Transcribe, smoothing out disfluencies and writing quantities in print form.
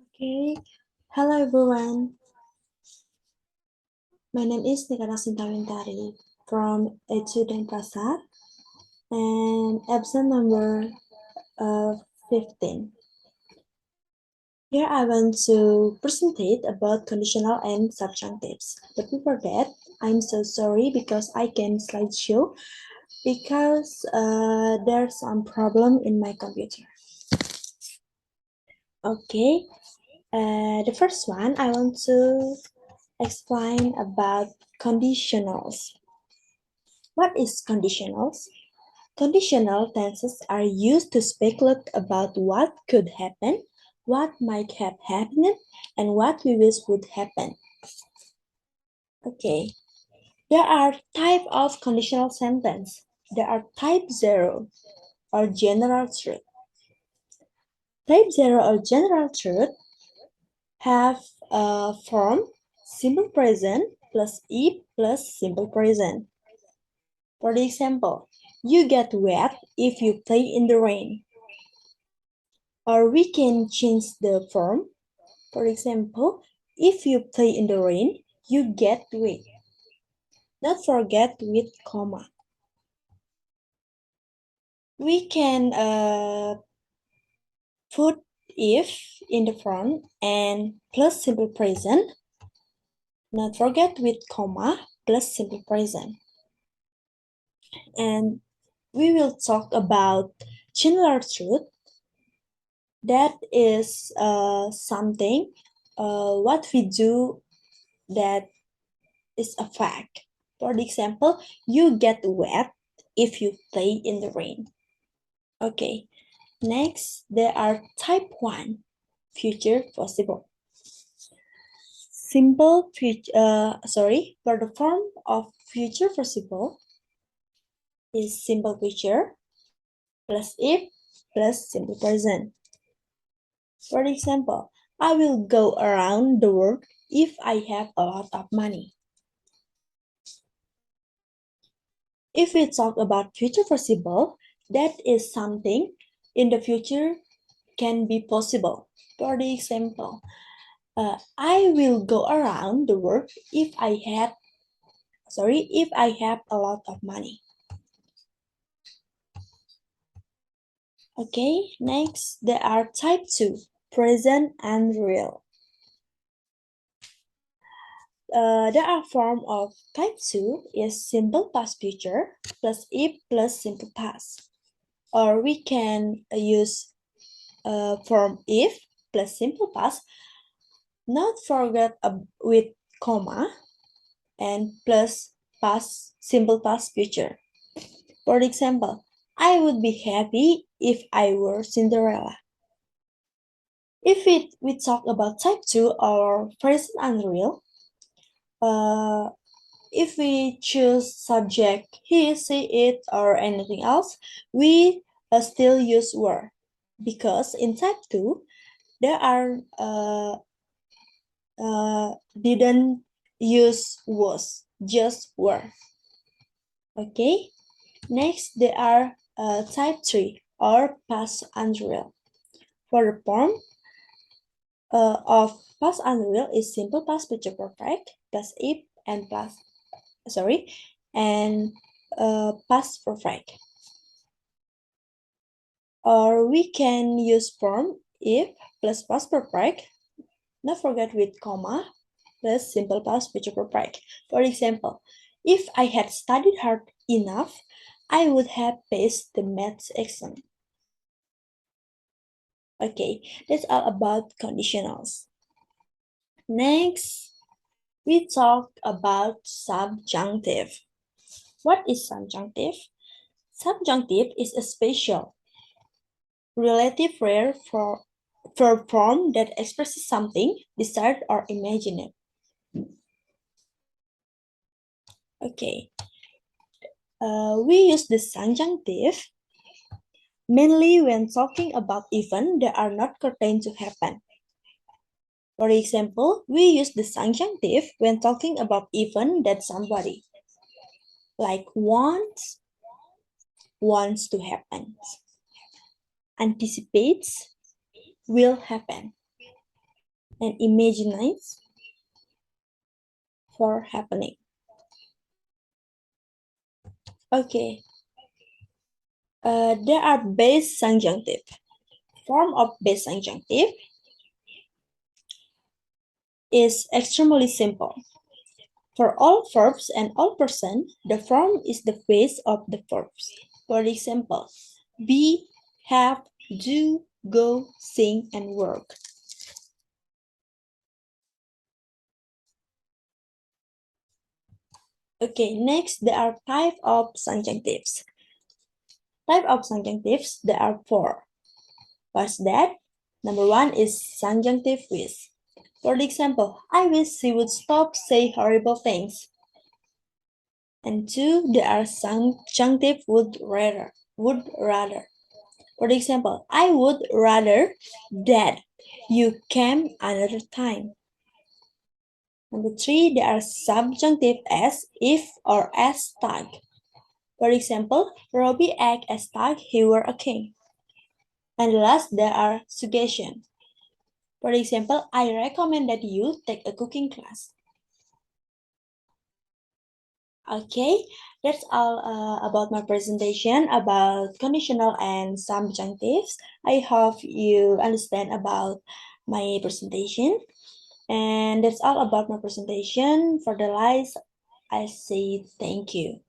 Okay, hello everyone. My name is Nikata Sintawintari from Student Prasad and episode number 15. Here I want to present about conditional and subjunctives. But before that, I'm so sorry because I can't slideshow because there's some problem in my computer. Okay, the first one I want to explain about conditionals. What is conditionals? Conditional tenses are used to speculate about what could happen, what might have happened, and what we wish would happen. Okay, there are type of conditional sentence. There are type 0 or general truth. Type 0 or general truth have a form simple present plus if plus simple present. For the example, you get wet if you play in the rain. Or we can change the form. For example, if you play in the rain, you get wet. Not forget with comma. We can put if in the front and plus simple present. Not forget with comma plus simple present. And we will talk about general truth. That is something what we do that is a fact. For example, you get wet if you play in the rain. Okay, next there are type 1, future possible. Simple future, for the form of future possible is simple future plus if plus simple present. For example, I will go around the world if I have a lot of money. If we talk about future possible, that is something in the future can be possible. For the example, I will go around the world if I have a lot of money. Okay, next there are type 2, present and real. There are form of type 2 is simple past future plus if plus simple past. Or we can use form if plus simple past, not forget with comma and plus past simple past future. For example, I would be happy if I were Cinderella. If we talk about type 2 or present and real, if we choose subject he, she, it, or anything else, we still use were, because in type 2 there are didn't use was, just were. Okay, next there are type 3 or past unreal. For the form of past unreal is simple past future perfect plus if and past perfect. Or we can use form if plus past perfect, not forget with comma, plus simple past future perfect. For example, if I had studied hard enough, I would have passed the maths exam. Okay, that's all about conditionals. Next, we talk about subjunctive. What is subjunctive? Subjunctive is a special, relative rare form that expresses something desired or imagined. Okay, we use the subjunctive mainly when talking about events that are not certain to happen. For example, we use the subjunctive when talking about event that somebody like wants to happen, anticipates will happen. and imagines for happening. Okay, there are base subjunctive. Form of base subjunctive is extremely simple. For all verbs and all persons, the form is the base of the verbs. For example, be, have, do, go, sing, and work. Okay, next there are type of subjunctives. Type of subjunctives, there are four. What's that? Number one is subjunctive wish. For example, I wish she would stop saying horrible things. And two, there are subjunctive would rather. Would rather. For example, I would rather that you came another time. Number three, there are subjunctive as, if, or as tag. For example, Robbie acted as tag he were a king. And last, there are suggestion. For example, I recommend that you take a cooking class. Okay, that's all about my presentation about conditional and subjunctives. I hope you understand about my presentation. And that's all about my presentation. For the likes, I say thank you.